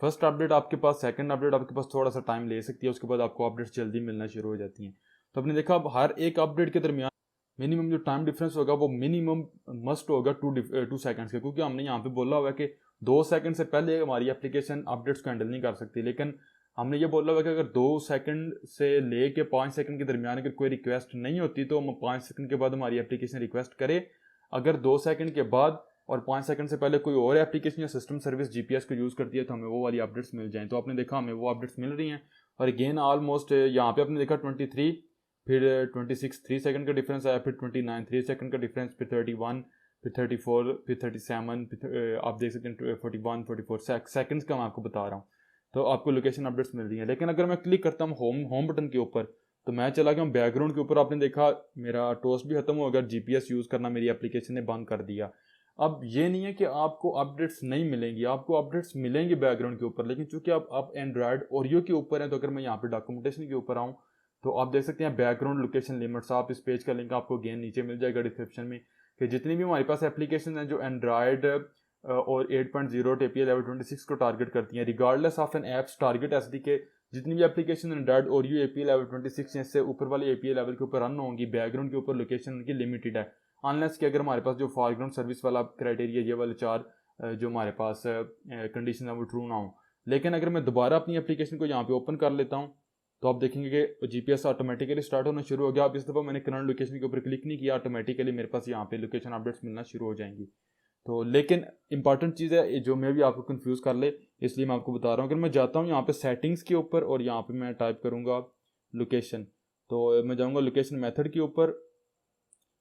फर्स्ट अपडेट आपके पास, सेकंड अपडेट आपके पास थोड़ा सा टाइम ले सकती है, उसके बाद आपको अपडेट्स जल्दी मिलना शुरू हो जाती हैं। तो आपने देखा अब हर एक अपडेट के दरमियान मिनिमम जो टाइम डिफरेंस होगा वो मिनिमम मस्ट होगा 2 सेकंड्स का, क्योंकि हमने यहाँ पे बोला हुआ है कि 2 सेकंड से पहले हमारी एप्लीकेशन अपडेट्स को हैंडल नहीं कर सकती। लेकिन हमने ये बोला हुआ है कि अगर 2 सेकंड से ले के 5 सेकंड के दरमियान अगर कोई रिक्वेस्ट नहीं होती तो हम 5 सेकंड के बाद हमारी एप्लीकेशन रिक्वेस्ट करे। अगर 2 सेकंड के बाद और 5 सेकंड से पहले कोई और एप्लीकेशन या सिस्टम सर्विस GPS को यूज़ करती है तो हमें वो वाली अपडेट्स मिल जाएं। तो आपने देखा हमें वो अपडेट्स मिल रही हैं। और अगेन ऑलमोस्ट यहाँ पे आपने देखा 23, फिर 26 3 सेकंड का डिफरेंस आया, फिर 29 3 सेकंड का डिफरेंस, फिर 31, फिर 34, फिर 37, फिर आप देख सकते हैं 41 44 सेकंड्स का मैं आपको बता रहा हूँ। तो आपको लोकेशन अपडेट्स मिल रही हैं। लेकिन अगर मैं क्लिक करता हूँ होम बटन के ऊपर तो मैं चला गया हूँ बैकग्राउंड के ऊपर। आपने देखा मेरा टोस्ट भी खत्म हो गया, GPS यूज़ करना मेरी एप्लीकेशन ने बंद कर दिया। अब ये नहीं है कि आपको अपडेट्स नहीं मिलेंगी, आपको अपडेट्स मिलेंगी बैकग्राउंड के ऊपर, लेकिन चूंकि आप एंड्रॉयड ओरियो के ऊपर हैं तो अगर मैं यहाँ पे डॉक्यूमेंटेशन के ऊपर आऊँ तो आप देख सकते हैं बैकग्राउंड लोकेशन लिमिट्स। आप इस पेज का लिंक आपको अगेन नीचे मिल जाएगा डिस्क्रिप्शन में, कि जितनी भी हमारे पास एप्लीकेशन हैं जो एंड्रॉयड और 8.0 API लेवल 26 को टारगेट करती हैं, regardless of an apps target SD के जितनी भी application Android Oreo API level 26 से ऊपर वाले API लेवल के ऊपर रन होंगी, बैकग्राउंड के ऊपर लोकेशन उनकी लिमिटेड है। अनलेस कि अगर हमारे पास जो फॉरग्राउंड सर्विस वाला क्राइटेरिया ये वाले 4 जो हमारे पास कंडीशन है वो ट्रू ना हो। लेकिन अगर मैं दोबारा अपनी एप्लीकेशन को यहाँ पे ओपन कर लेता हूँ तो आप देखेंगे कि GPS ऑटोमेटिकली स्टार्ट होना शुरू हो गया। अब इस दफ़ा मैंने करंट लोकेशन के ऊपर क्लिक नहीं किया, ऑटोमेटिकली मेरे पास यहाँ पे लोकेशन अपडेट्स मिलना शुरू हो जाएंगी। तो लेकिन इंपॉर्टेंट चीज़ है जो मैं भी आपको कंफ्यूज कर ले, इसलिए मैं आपको बता रहा हूँ। अगर मैं जाता हूँ यहाँ पे सेटिंग्स के ऊपर और यहाँ पे मैं टाइप करूँगा लोकेशन, तो मैं जाऊँगा लोकेशन मेथड के ऊपर।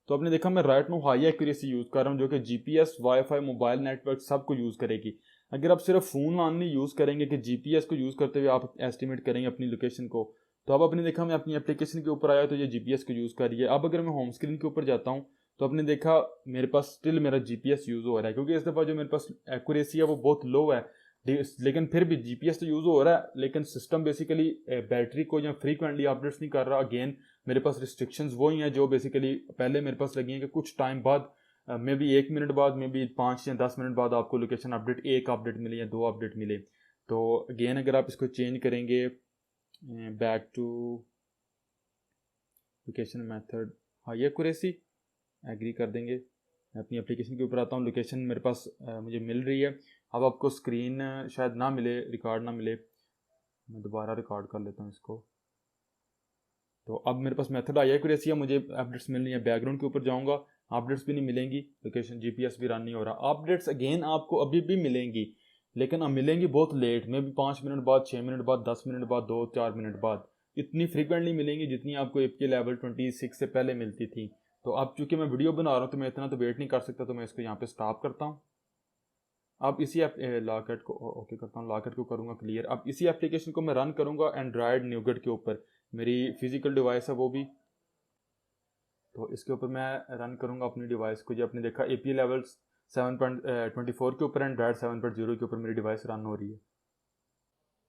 तो आपने देखा मैं right now high accuracy use कर रहा हूँ जो कि GPS वाईफाई मोबाइल नेटवर्क सब को यूज़ करेगी। अगर आप सिर्फ फ़ोन ऑनली यूज़ करेंगे कि GPS को यूज़ करते हुए आप एस्टिमेट करेंगे अपनी लोकेशन को, तो अब आपने देखा मैं अपनी एप्लीकेशन के ऊपर आया तो ये GPS को यूज़ कर रही है। अब अगर मैं होम स्क्रीन के ऊपर जाता हूँ तो आपने देखा मेरे पास स्टिल मेरा GPS यूज़ हो रहा है, क्योंकि इस दफ़ा जो मेरे पास एक्यूरेसी है वो बहुत लो है। लेकिन फिर भी GPS तो यूज़ हो रहा है, लेकिन सिस्टम बेसिकली बैटरी को या फ्रीक्वेंटली अपडेट्स नहीं कर रहा। अगेन मेरे पास रिस्ट्रिक्शंस वही हैं जो बेसिकली पहले मेरे पास लगी हैं कि कुछ टाइम बाद मे बी 1 मिनट बाद, मे बी 5 या 10 मिनट बाद आपको लोकेशन अपडेट, एक अपडेट मिले या 2 अपडेट मिले। तो अगेन अगर आप इसको चेंज करेंगे back to location method high accuracy, agree कर देंगे। मैं अपनी एप्लीकेशन के ऊपर आता हूँ, लोकेशन मेरे पास मुझे मिल रही है। अब आपको स्क्रीन शायद ना मिले, रिकॉर्ड ना मिले, मैं दोबारा रिकॉर्ड कर लेता हूँ इसको। तो अब मेरे पास मेथड आई एक्यूरेसी है, मुझे अपडेट्स मिल रही है। बैकग्राउंड के ऊपर जाऊँगा, अपडेट्स भी नहीं मिलेंगी, लोकेशन GPS भी रन नहीं हो रहा। अपडेट्स अगेन आपको अभी भी मिलेंगी, लेकिन अब मिलेंगी बहुत लेट, मे भी 5 मिनट बाद, 6 मिनट बाद, 10 मिनट बाद, 2-4 मिनट बाद। इतनी फ्रीक्वेंटली मिलेंगी जितनी आपको API लेवल 26 से पहले मिलती थी। तो अब चूंकि मैं वीडियो बना रहा हूँ तो मैं इतना तो वेट नहीं कर सकता, तो मैं इसको यहाँ पे स्टॉप करता हूँ। अब इसी लॉकेट को ओके करता हूँ, लॉकेट को करूँगा क्लियर। अब इसी एप्लीकेशन को मैं रन करूँगा एंड्रॉयड न्यूगेट के ऊपर, मेरी फिजिकल डिवाइस है वो भी। तो इसके ऊपर मैं रन करूँगा अपनी डिवाइस को। जो आपने देखा API लेवल 7.24 के ऊपर, एंड्रॉयड 7.0 के ऊपर मेरी डिवाइस रन हो रही है।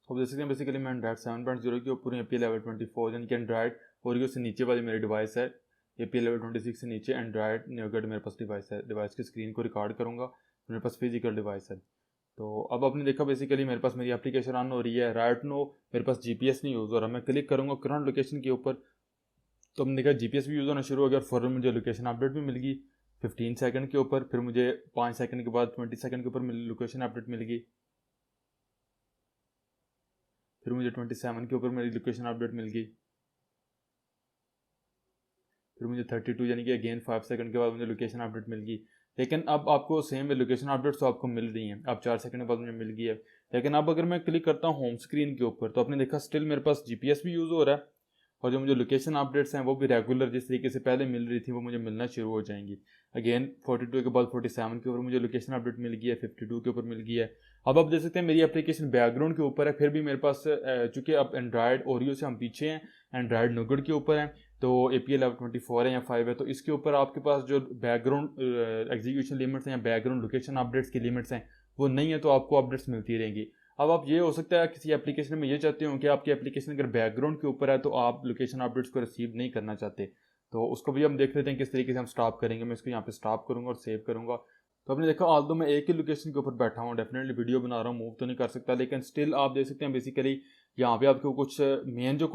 अब देख सकते हैं बेसिकली मैं एंड्रॉयड 7.0 के ऊपर API लेवल 24 यानी कि एंड्रॉयड ओरियो से नीचे वाली मेरी डिवाइस है। API लेवल 26 से नीचे एंड्रॉयड न्यूगेट मेरे पास डिवाइस है। डिवाइस की स्क्रीन को रिकॉर्ड करूँगा, मेरे पास फिजिकल डिवाइस है। तो अब आपने देखा बेसिकली मेरे पास मेरी एप्लीकेशन रन हो रही है। राइट नो मेरे पास GPS नहीं यूज़ हो रहा। मैं क्लिक करूँगा करंट लोकेशन के ऊपर तो हमने देखा GPS भी यूज़ होना शुरू हो गया और फौरन मुझे लोकेशन अपडेट भी मिल गई 15 सेकंड के ऊपर। फिर मुझे 5 सेकंड के बाद 20 सेकंड के ऊपर लोकेशन अपडेट मिल गई। फिर मुझे 27 के ऊपर मेरी लोकेशन अपडेट मिल गई। फिर मुझे 32 यानी कि अगेन 5 सेकंड के बाद मुझे लोकेशन अपडेट मिल गई। लेकिन अब आपको सेम लोकेशन अपडेट तो आपको मिल रही हैं, अब 4 सेकंड के बाद मुझे मिल गई है। लेकिन अब अगर मैं क्लिक करता हूँ होम स्क्रीन के ऊपर तो आपने देखा स्टिल मेरे पास GPS भी यूज़ हो रहा है, और जो मुझे लोकेशन अपडेट्स हैं वो भी रेगुलर जिस तरीके से पहले मिल रही थी वो मुझे मिलना शुरू हो जाएंगी। अगेन 42 के बाद 47 के ऊपर मुझे लोकेशन अपडेट मिल गई है, 52 के ऊपर मिल गई है। अब आप देख सकते हैं मेरी एप्लीकेशन बैकग्राउंड के ऊपर है, फिर भी मेरे पास चूंकि अब एंड्रॉयड ओरियो से हम पीछे हैं, एंड्रॉयड नोगेट के ऊपर हैं, तो API लेवल 24 है या 5 है, तो इसके ऊपर आपके पास जो बैकग्राउंड एग्जीक्यूशन लिमिट्स हैं या बैकग्राउंड लोकेशन अपडेट्स की लिमिट्स हैं वो नहीं है, तो आपको अपडेट्स मिलती रहेंगी। अब आप ये हो सकता है किसी एप्लीकेशन में ये चाहते हो कि आपकी एप्लीकेशन अगर बैकग्राउंड के ऊपर है तो आप लोकेशन अपडेट्स को रिसीव नहीं करना चाहते, तो उसको भी हम देख लेते हैं किस तरीके से हम स्टॉप करेंगे। मैं इसको यहाँ पे स्टॉप करूँगा और सेव करूँगा। तो आपने देखा ऑल्दो मैं एक ही लोकेशन के ऊपर बैठा हूँ, डेफिनेटली वीडियो बना रहा हूँ, मूव तो नहीं कर सकता, लेकिन स्टिल आप देख सकते हैं बेसिकली यहाँ पे आपको कुछ मेन जो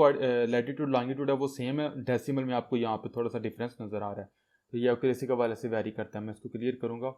लैटिट्यूड लॉन्गिट्यूड है वो सेम है, डेसिमल में आपको यहाँ पे थोड़ा सा डिफरेंस नज़र आ रहा है, तो ये एक्यूरेसी का वाले से वेरी करता है। मैं इसको क्लियर करूँगा।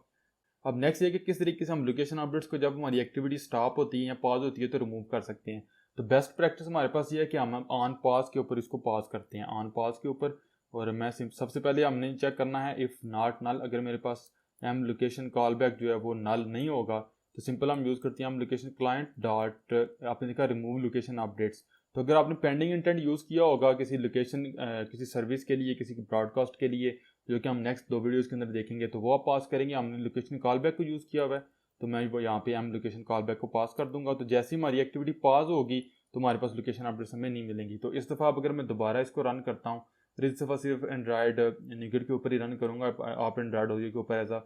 अब नेक्स्ट ये कि किस तरीके से हम लोकेशन अपडेट्स को जब हमारी एक्टिविटी स्टॉप होती है या पॉज होती है तो रिमूव कर सकते हैं। तो बेस्ट प्रैक्टिस हमारे पास ये है कि हम ऑन पॉज के ऊपर इसको पॉज करते हैं, ऑन पॉज के ऊपर। और मैं सबसे पहले हमने चेक करना है इफ़ नॉट नल, अगर मेरे पास एम लोकेशन कॉल बैक जो है वो नल नहीं होगा तो सिंपल हम यूज़ करते हैं हम लोकेशन क्लाइंट डॉट, आपने देखा रिमूव लोकेशन अपडेट्स। तो अगर आपने पेंडिंग इंटेंट यूज़ किया होगा किसी लोकेशन किसी सर्विस के लिए, किसी ब्रॉडकास्ट के लिए, जो कि हम नेक्स्ट 2 वीडियोस के अंदर देखेंगे, तो वो आप पास करेंगे। हमने लोकेशन कॉल बैक को यूज़ किया हुआ है तो मैं वो यहाँ पे एम लोकेशन कॉल बैक को पास कर दूंगा। तो जैसे ही हमारी एक्टिविटी पास होगी तो हमारे पास लोकेशन अपडेट्स हमें नहीं मिलेंगी। तो इस दफ़ा अगर मैं दोबारा इसको रन करता हूँ तो इस दफ़ा सिर्फ एंड्रॉयड निगेट के ऊपर ही रन करूँगा। आप एंड्रॉयड ओरियो के ऊपर एज अ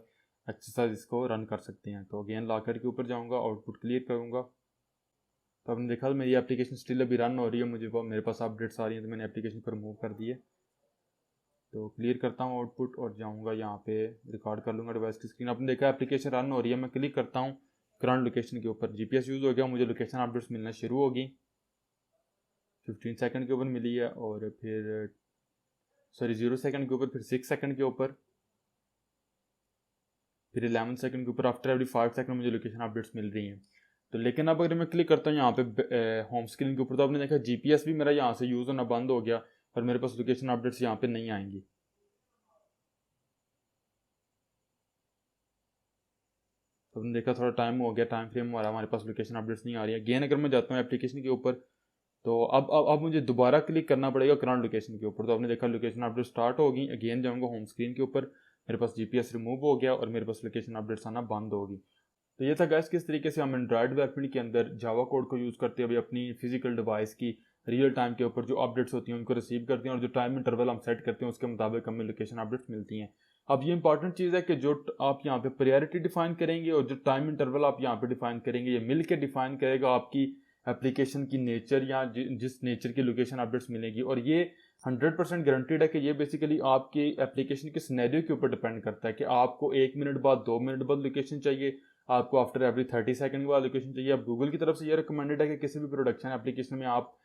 एक्सरसाइज इसको रन कर सकते हैं। तो अगेन लॉकर के ऊपर जाऊँगा, आउटपुट क्लियर करूँगा। तो आपने देखा मेरी एप्लीकेशन स्टिल अभी रन हो रही है, मुझे मेरे पास अपडेट्स आ रही हैं, तो मैंने एप्लीकेशन को रिमूव कर दी है। तो क्लियर करता हूँ आउटपुट और जाऊँगा यहाँ पे रिकॉर्ड कर लूँगा डिवाइस की स्क्रीन। आपने देखा एप्लीकेशन रन हो रही है। मैं क्लिक करता हूँ करंट लोकेशन के ऊपर, GPS यूज़ हो गया, मुझे लोकेशन अपडेट्स मिलना शुरू होगी। 15 सेकंड के ऊपर मिली है, और फिर 0 सेकंड के ऊपर, फिर 6 सेकंड के ऊपर, फिर 11 सेकंड के ऊपर। आफ्टर एवरी 5 सेकंड मुझे लोकेशन अपडेट्स मिल रही हैं। तो लेकिन अब अगर मैं क्लिक करता हूँ यहाँ पे होम स्क्रीन के ऊपर, तो आपने देखा GPS भी मेरा यहाँ से यूज़ होना बंद हो गया और मेरे पास लोकेशन अपडेट्स यहाँ पे नहीं आएंगी। तो हमने देखा थोड़ा टाइम हो गया, टाइम फ्रेम हमारे पास लोकेशन अपडेट्स नहीं आ रही है। अगेन अगर मैं जाता हूँ एप्लीकेशन के ऊपर तो अब मुझे दोबारा क्लिक करना पड़ेगा करंट लोकेशन के ऊपर। तो आपने देखा लोकेशन अपडेट स्टार्ट होगी। अगेन जाऊँगा होम स्क्रीन के ऊपर, मेरे पास GPS रिमूव हो गया और मेरे पास लोकेशन अपडेट्स आना बंद होगी। तो ये था गाइस किस तरीके से हम एंड्रॉयड डेवलपमेंट के अंदर जावा कोड को यूज़ करते हुए अपनी फिजिकल डिवाइस की रियल टाइम के ऊपर जो अपडेट्स होती हैं उनको रिसीव करते हैं, और जो टाइम इंटरवल हम सेट करते हैं उसके मुताबिक हमें लोकेशन अपडेट्स मिलती हैं। अब ये इंपॉर्टेंट चीज़ है कि जो आप यहाँ पे प्रायोरिटी डिफाइन करेंगे और जो टाइम इंटरवल आप यहाँ पे डिफाइन करेंगे, ये मिल के डिफाइन करेगा आपकी एप्लीकेशन की नेचर या जिस नेचर की लोकेशन अपडेट्स मिलेगी। और ये 100% गारंटीड है कि ये बेसिकली आपकी एप्लीकेशन के सिनेरियो के ऊपर डिपेंड करता है कि आपको 1 मिनट बाद, 2 मिनट बाद लोकेशन चाहिए, आपको आफ्टर एवरी 30 सेकंड के बाद लोकेशन चाहिए। अब गूगल की तरफ से ये रिकमेंडेड है कि किसी भी प्रोडक्शन एप्लीकेशन में आप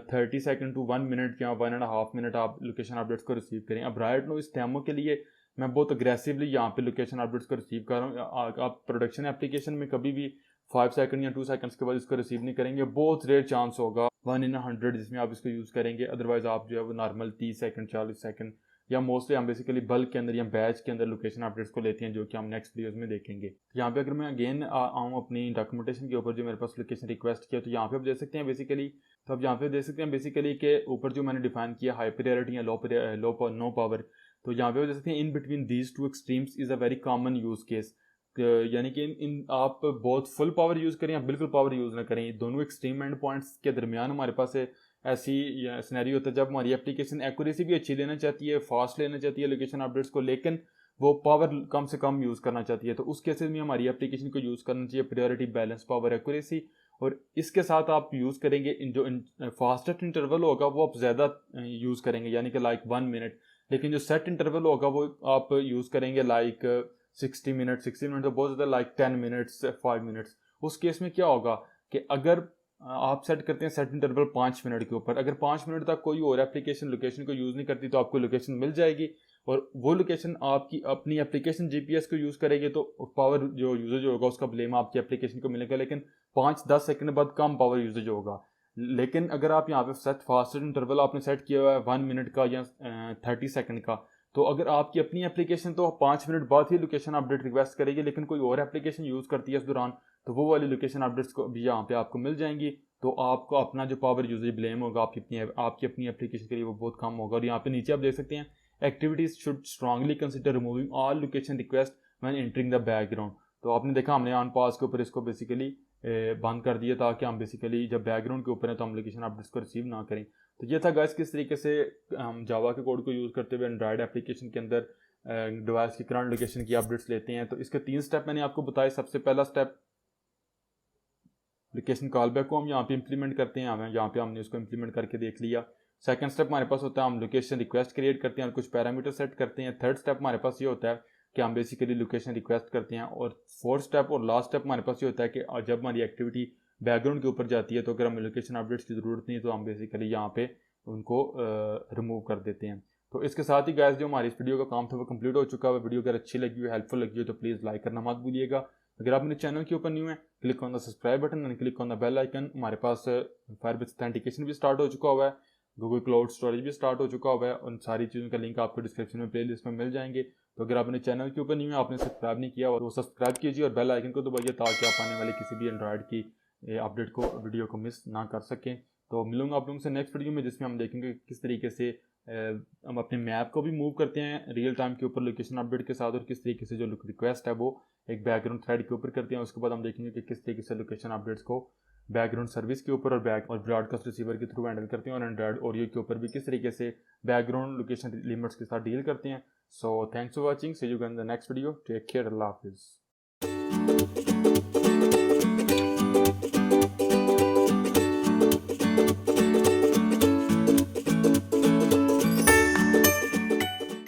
30 सेकंड टू 1 मिनट या 1.5 मिनट आप लोकेशन अपडेट्स को रिसीव करें। अब राइट नो इस डेमो के लिए मैं बहुत अग्रेसिवली यहाँ पे लोकेशन अपडेट्स को रिसीव कर रहा हूँ। आप प्रोडक्शन एप्लीकेशन में कभी भी 5 सेकंड या 2 सेकंड्स के बाद इसको रिसीव नहीं करेंगे। बहुत रेयर चांस होगा 1 in 100 जिसमें आप इसको यूज़ करेंगे। अदरवाइज आप जो है वो नॉर्मल 30 सेकंड, 40 सेकंड या मोस्टली हम बेसिकली बल्क के अंदर या बैच के अंदर लोकेशन अपडेट्स को लेते हैं, जो कि हम नेक्स्ट वीडियोस में देखेंगे। यहाँ पे अगर मैं अगेन आऊँ अपनी डॉक्यूमेंटेशन के ऊपर जो मेरे पास लोकेशन रिक्वेस्ट किया, तो यहाँ पे आप देख सकते हैं बेसिकली, तो आप यहाँ पे देख सकते हैं बेसिकली के ऊपर जो मैंने डिफाइन किया हाई प्रायोरिटी या नो पावर, तो यहाँ पे आप देख सकते हैं in between these two extremes is a very common use case. यानी कि इन आप बहुत फुल पावर यूज़ करें या बिल्कुल पावर यूज़ ना करें, दोनों एक्सट्रीम एंड पॉइंट्स के दरमियान हमारे पास ऐसी सिनेरियो होता है जब हमारी एप्लीकेशन एक्यूरेसी भी अच्छी लेना चाहती है, फास्ट लेना चाहती है लोकेशन अपडेट्स को, लेकिन वो पावर कम से कम यूज़ करना चाहती है। तो उस केसेस में हमारी एप्लीकेशन को यूज़ करना चाहिए प्रायोरिटी, बैलेंस, पावर, एक्यूरेसी। और इसके साथ आप यूज़ करेंगे जो फास्टेस्ट इंटरवल होगा वो आप ज़्यादा यूज़ करेंगे, यानी कि लाइक 1 मिनट। लेकिन जो सेट इंटरवल होगा वो आप यूज़ करेंगे लाइक 60 मिनट, 60 मिनट तो बहुत ज़्यादा, लाइक 10 मिनट्स, 5 मिनट्स। उस केस में क्या होगा कि अगर आप सेट करते हैं सेट इंटरवल 5 मिनट के ऊपर, अगर 5 मिनट तक कोई और एप्लीकेशन लोकेशन को यूज़ नहीं करती तो आपको लोकेशन मिल जाएगी, और वो लोकेशन आपकी अपनी एप्लीकेशन GPS को यूज़ करेगी, तो पावर जो यूजेज होगा उसका ब्लेम आपकी एप्लीकेशन को मिलेगा। लेकिन 5-10 सेकंड बाद कम पावर यूजेज होगा। लेकिन अगर आप यहाँ पे सेट फास्टेस्ट इंटरवल आपने सेट किया हुआ है 1 मिनट का या 30 सेकंड का, तो अगर आपकी अपनी एप्लीकेशन तो 5 मिनट बाद ही लोकेशन अपडेट रिक्वेस्ट करेगी, लेकिन कोई और एप्लीकेशन यूज़ करती है इस दौरान तो वो वाली लोकेशन अपडेट्स को भी यहाँ पे आपको मिल जाएंगी। तो आपको अपना जो पावर यूजेज ब्लेम होगा आपकी अपनी एप्लीकेशन के लिए वो बहुत कम होगा। और यहाँ पे नीचे आप देख सकते हैं activities should strongly consider removing all location request when entering the background. तो आपने देखा हमने ऑन पास के ऊपर इसको बेसिकली बंद कर दिया ताकि हम बेसिकली जब बैकग्राउंड के ऊपर है तो हम लोकेशन अपडेट्स को रिसीव ना करें। तो ये था गाइस किस तरीके से हम जावा के कोड को यूज़ करते हुए एंड्रॉयड एप्लीकेशन के अंदर डिवाइस की करंट लोकेशन की अपडेट्स लेते हैं। तो इसके 3 स्टेप मैंने आपको बताए। सबसे पहला स्टेप लोकेशन कॉलबैक को हम यहाँ पे इंप्लीमेंट करते हैं, हमें यहाँ पे हमने उसको इंप्लीमेंट करके देख लिया। सेकंड स्टेप हमारे पास होता है हम लोकेशन रिक्वेस्ट क्रिएट करते हैं और कुछ पैरामीटर सेट करते हैं। थर्ड स्टेप हमारे पास ये होता है कि हम बेसिकली लोकेशन रिक्वेस्ट करते हैं। और फोर्थ स्टेप और लास्ट स्टेप हमारे पास ये होता है कि जब हमारी एक्टिविटी बैकग्राउंड के ऊपर जाती है तो अगर हमें लोकेशन अपडेट्स की ज़रूरत नहीं है तो हम बेसिकली यहाँ पे उनको रिमूव कर देते हैं। तो इसके साथ ही गाइस जो हमारी इस वीडियो का काम था वो कंप्लीट हो चुका है। वीडियो अगर अच्छी लगी हो, हेल्पफुल लगी हो तो प्लीज़ लाइक करना मत भूलिएगा। अगर आप मेरे चैनल के ऊपर न्यू है, click on the subscribe button and click on the bell icon. हमारे पास फायरबेस ऑथेंटिकेशन भी स्टार्ट हो चुका हुआ है, गूगल क्लाउड स्टोरेज भी स्टार्ट हो चुका हुआ है। उन सारी चीज़ों का लिंक आपको डिस्क्रिप्शन में प्लेलिस्ट में मिल जाएंगे। तो अगर आप मेरे चैनल के ऊपर न्यू है, आपने सब्सक्राइब नहीं किया तो सब्सक्राइब कीजिए और बेल आइकन को दबाइए ताकि आप आने वाली किसी भी एंड्रॉयड की अपडेट को वीडियो को मिस ना कर सकें। तो मिलूंगा आप लोगों से नेक्स्ट वीडियो में जिसमें हम देखेंगे किस तरीके से हम अपने मैप को भी मूव करते हैं रियल टाइम के ऊपर लोकेशन अपडेट के साथ, और किस तरीके से जो रिक्वेस्ट है वो एक बैकग्राउंड थ्रेड के ऊपर करते हैं। उसके बाद हम देखेंगे कि किस तरीके से लोकेशन अपडेट्स को बैकग्राउंड सर्विस के ऊपर और ब्रॉडकास्ट रिसीवर के थ्रू हैंडल करते हैं, और एंड्रॉयड ऑडियो के ऊपर भी किस तरीके से बैकग्राउंड लोकेशन लिमिट्स के साथ डील करते हैं। So thanks for watching, see you in the next video, take care, अल्लाह हाफिज़।